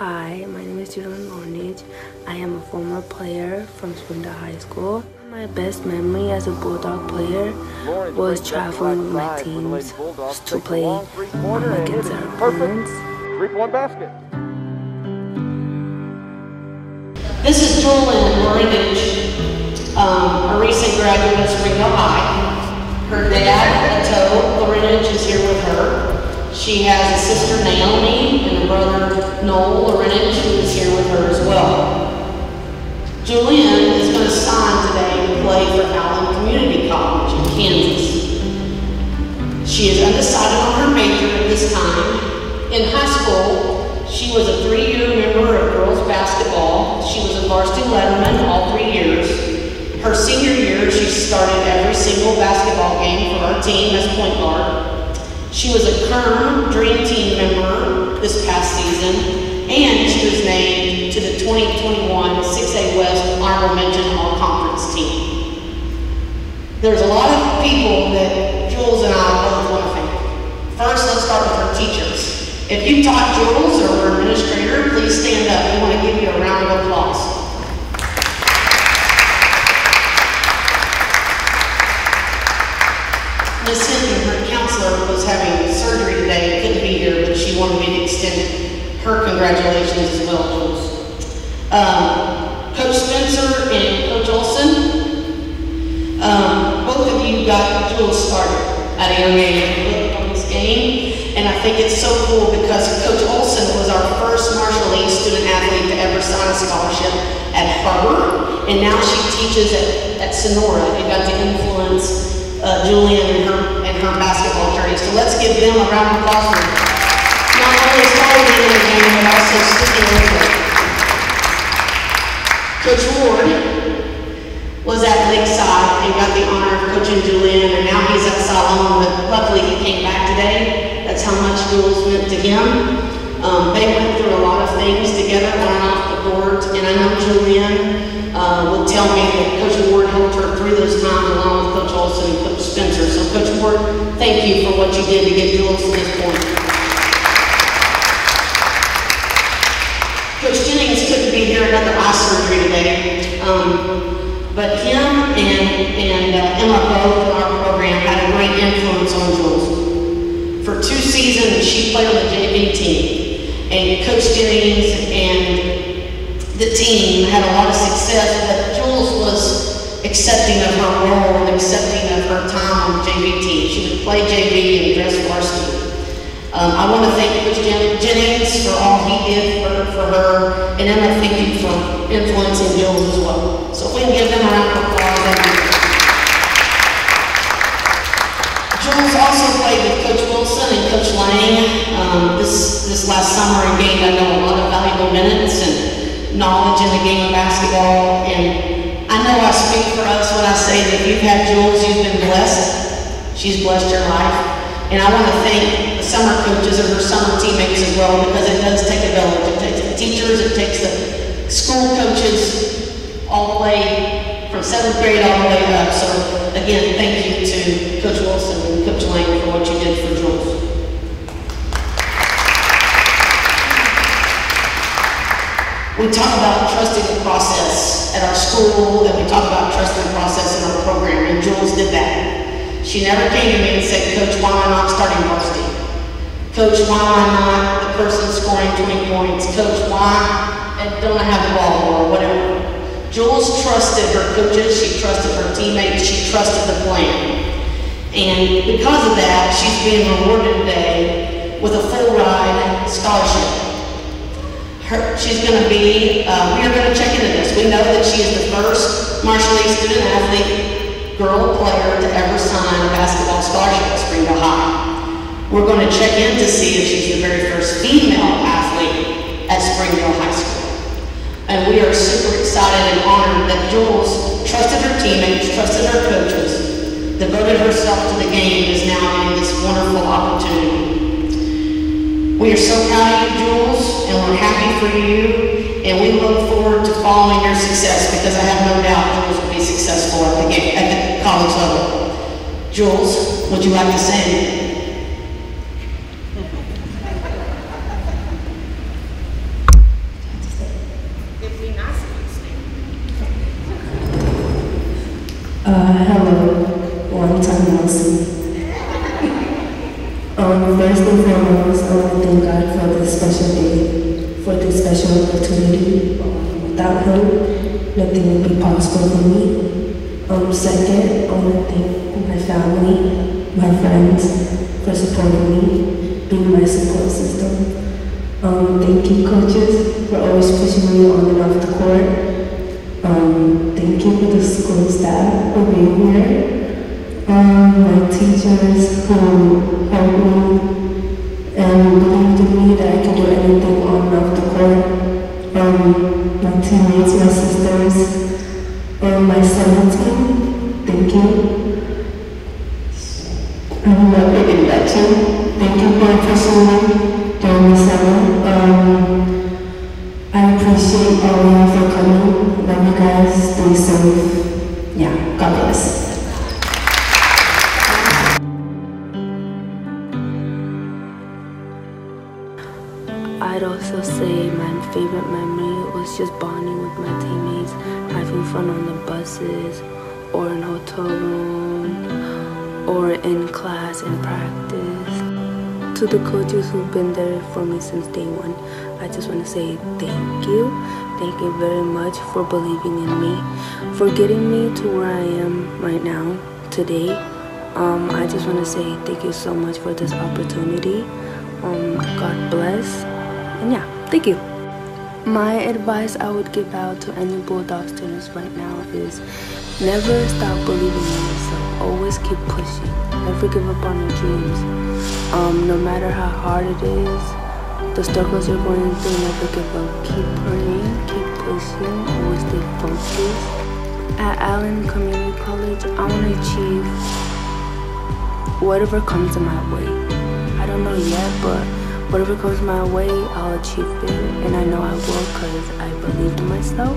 Hi, my name is Julian Ornage. I am a former player from Springdale High School. My best memory as a Bulldog player was traveling with my teams to play against their opponents. 3-point basket. This is Julian Ornage, a recent graduate of Springdale High. Her dad, Ato Lorinage, is here with her. She has a sister, Naomi, and a brother, Noel Lorinage, who is here with her as well. Julian is going to sign today to play for Allen Community College in Kansas. She is undecided on her major at this time. In high school, she was a 3-year member of girls basketball. She was a varsity letterman all 3 years. Her senior year, she started every single basketball game for our team as point guard. She was a Kern Dream Team member this past season, and she was named to the 2021 6A West Honorable Mention All-Conference team. There's a lot of people that Jules and I both want to thank. First, let's start with her teachers. If you taught Jules or were an administrator, please stand up. We want to give you a round of applause. Ms. Hinton, her counselor, was having surgery today and couldn't be here, but she wanted me to extend her congratulations as well, Jules. Coach Spencer and Coach Olson, both of you got Jules started at a young age on this game, and I think it's so cool because Coach Olson was our first Marshall East student athlete to ever sign a scholarship at Harvard, and now she teaches at Sonora and got to influence Julian and her basketball journey. So let's give them a round of applause for not only starting in the game, but also sticking with it. Coach Ward was at Lakeside and got the honor of coaching Julian, and now he's at Siloam, but luckily he came back today. That's how much Jules meant to him. They went through a lot of things together on and off the court, and I know Julian would tell me that Coach Ward helped her through those times along with Coach Olson and Coach Spencer. So Coach Ward, thank you for what you did to get Jules to this point. Coach Jennings couldn't be here, another eye surgery today, but him and Emma both in our program had a great influence on Jules. For 2 seasons, she played on the JV team, and Coach Jennings and the team had a lot of success, but Jules was accepting of her role and accepting of her time on the JV team. She would play JV and dress varsity. I want to thank Coach Jennings for all he did for her, and Emma, thank you for influencing Jules as well. So if we can give them a round of applause. Jules also played with Coach Wilson and Coach Lang this last summer and gained, I know, a lot of valuable minutes and knowledge in the game of basketball. And I know I speak for us when I say that if you've had Jules, you've been blessed. She's blessed your life. And I want to thank the summer coaches and her summer teammates as well, because it does take a village. It takes the teachers, it takes the school coaches, all the way from 7th grade all the way up. So again, thank you to Coach Wilson and Coach Lang for what you did for Jules. We talk about trusting the process at our school, and we talk about trusting the process in our program, and Jules did that. She never came to me and said, Coach, why am I not starting varsity? Coach, why am I not the person scoring 20 points? Coach, why don't I have the ball or whatever? Jules trusted her coaches, she trusted her teammates, she trusted the plan. And because of that, she's being rewarded today with a full ride scholarship. She's going to be, we are going to check into this. We know that she is the first Marshall East student athlete, girl player to ever sign a basketball scholarship at Springdale High. We're going to check in to see if she's the very first female athlete at Springdale High School. And we are super excited and honored that Jules trusted her teammates, trusted her coaches, devoted herself to the game, and is now getting this wonderful opportunity. We are so proud of you, Jules, and we're happy for you, and we look forward to following your success, because I have no doubt Jules will be successful at the college level. Jules, would you like to sing? Hello, long-time no see. First and foremost, I want to thank God for this special day, for this special opportunity. Without Him, nothing would be possible for me. Second, I want to thank my family, my friends, for supporting me, being my support system. Thank you, coaches, for always pushing me on and off the court. Thank you for the school staff for being here. My teachers who helped me and believed in me that I could do anything on and off the court. My teammates, my sisters, and my summer team, thank you. I'm not big in that too. Thank you for pushing me during the summer. I appreciate all of you for coming. Love you guys. Stay safe. Yeah, God bless. I'd also say my favorite memory was just bonding with my teammates, having fun on the buses, or in hotel room, or in class and practice. To the coaches who've been there for me since day one, I just want to say thank you. Thank you very much for believing in me, for getting me to where I am right now, today. I just want to say thank you so much for this opportunity. God bless. And yeah, thank you. My advice I would give out to any Bulldog students right now is never stop believing in yourself. Always keep pushing. Never give up on your dreams. No matter how hard it is, the struggles you're going through, never give up. Keep praying, keep pushing, always stay focused. At Allen Community College, I want to achieve whatever comes in my way. I don't know yet, but whatever comes my way, I'll achieve it. And I know I will because I believe in myself.